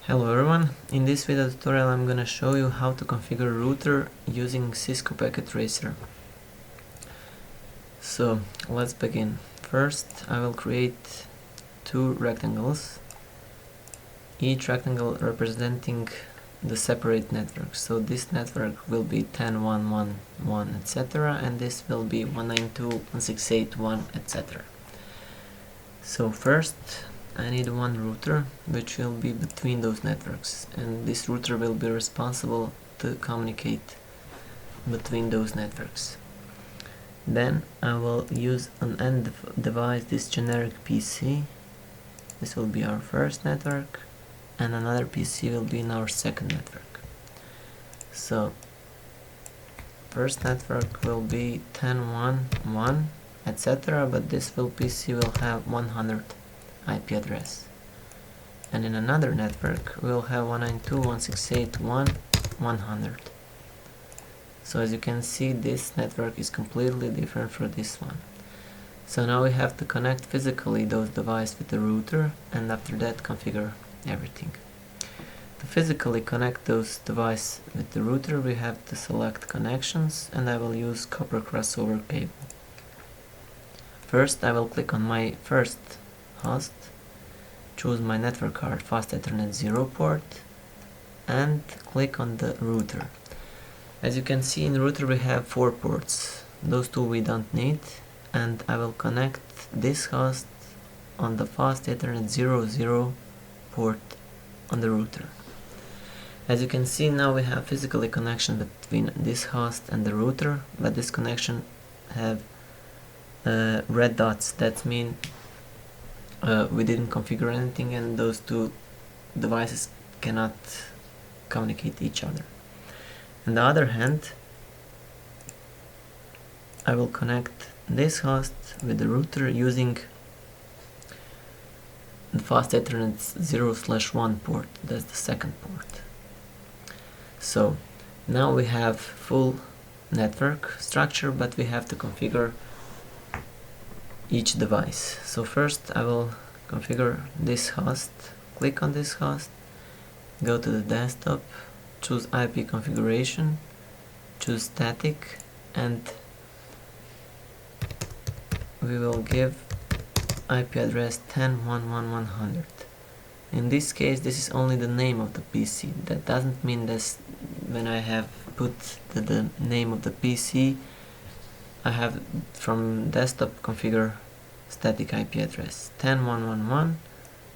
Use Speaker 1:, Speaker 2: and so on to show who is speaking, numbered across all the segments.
Speaker 1: Hello everyone, in this video tutorial I'm gonna show you how to configure router using Cisco Packet Tracer. So let's begin. First I will create two rectangles, each rectangle representing the separate network. So this network will be 10.1.1.1 etc, and this will be 192.168.1 etc. So first I need one router which will be between those networks, and this router will be responsible to communicate between those networks. Then I will use an end device, this generic PC. This will be our first network, and another PC will be in our second network. So first network will be 10.1.1 etc, but this PC will have 100 IP address, and in another network we'll have 192.168.1.100. So as you can see, this network is completely different from this one. So now we have to connect physically those devices with the router, and after that configure everything. To physically connect those devices with the router, we have to select connections, and I will use copper crossover cable. First I will click on my first host, choose my network card Fastethernet0 port, and click on the router. As you can see, in router we have 4 ports. Those 2 we don't need, and I will connect this host on the Fastethernet0 port on the router. As you can see, now we have physically connection between this host and the router, but this connection have red dots. That means we didn't configure anything, and those 2 devices cannot communicate each other. On the other hand, I will connect this host with the router using the Fastethernet0/1 port. That's the second port. So now we have full network structure, but we have to configure each device. So first I will configure this host. Click on this host, go to the desktop, choose IP configuration, choose static, and we will give IP address 10.1.1.100. In this case, this is only the name of the PC. That doesn't mean that when I have put the name of the PC, I have from desktop configure static IP address 10.1.1.1.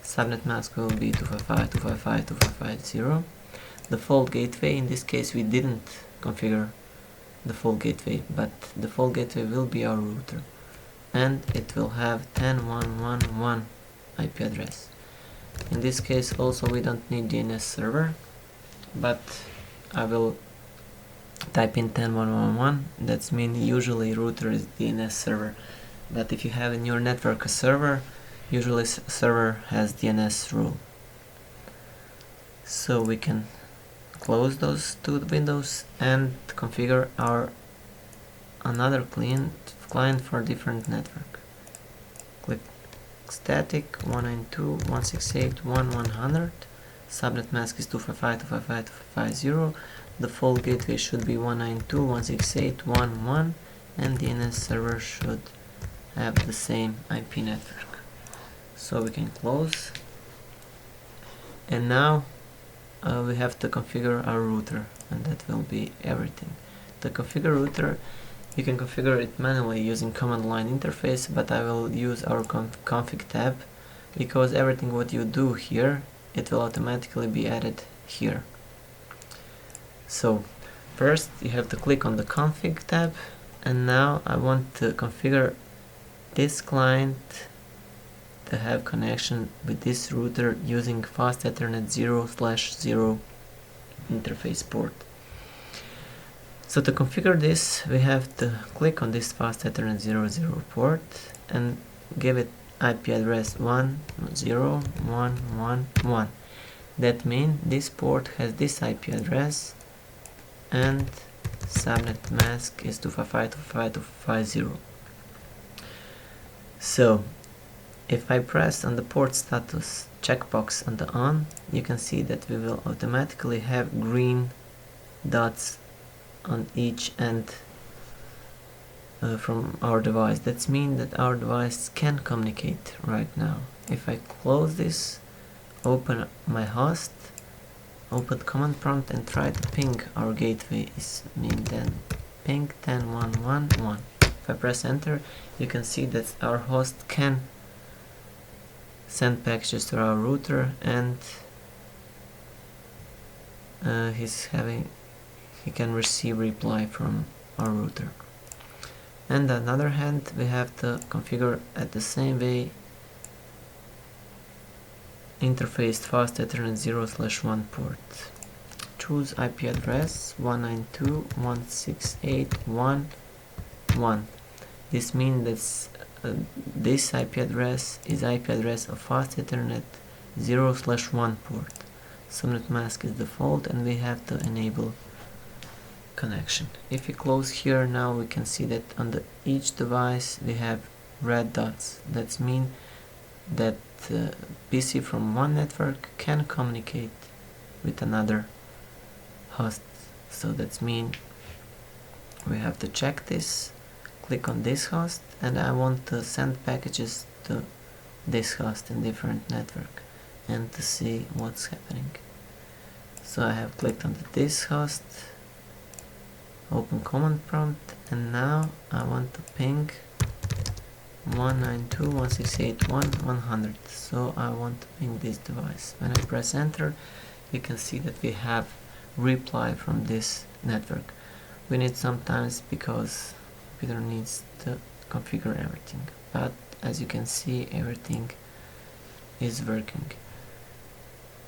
Speaker 1: Subnet Mask will be 255.255.255.0. Default gateway, in this case we didn't configure the full gateway, but the full gateway will be our router, and it will have 10.1.1.1 IP address. In this case also we don't need DNS server, but I will type in 10.1.1.1. That means usually router is DNS server, but if you have in your network a server, usually server has DNS rule. So we can close those 2 windows and configure our another client for different network. Click static 192.168.1.100. Subnet mask is 255.255.255.0. The full gateway should be 192.168.1.1, and DNS server should have the same IP network. So we can close, and now we have to configure our router, and that will be everything. To configure router, you can configure it manually using command line interface, but I will use our config tab, because everything what you do here, it will automatically be added here. So first you have to click on the config tab, and now I want to configure this client to have connection with this router using Fastethernet0/0 interface port. So to configure this, we have to click on this Fastethernet0/0 port and give it IP address 1.0.1.1.1. That means this port has this IP address, and subnet mask is 255.255.255.0. So If I press on the port status checkbox on the on, you can see that we will automatically have green dots on each end from our device. That means that our device can communicate right now. If I close this, open my host, open command prompt and try to ping our gateway, is mean then ping 10.1.1.1. If I press enter, you can see that our host can send packages to our router, and he can receive reply from our router. And on the other hand, we have to configure at the same way interface Fastethernet 0/1 port. Choose IP address 192.168.1.1. This means that this IP address is IP address of Fastethernet 0/1 port. Subnet Mask is default, and we have to enable connection. If we close here, now we can see that on each device we have red dots. That means that PC from one network can communicate with another host. So that means we have to check this, click on this host, and I want to send packages to this host in different network and to see what's happening. So I have clicked on this host, open command prompt, and now I want to ping 192.168.1.100. So I want to ping this device. When I press enter, you can see that we have reply from this network. We need sometimes because computer needs to configure everything, but as you can see, everything is working.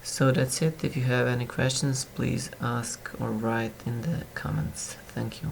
Speaker 1: So that's it. If you have any questions, please ask or write in the comments. Thank you.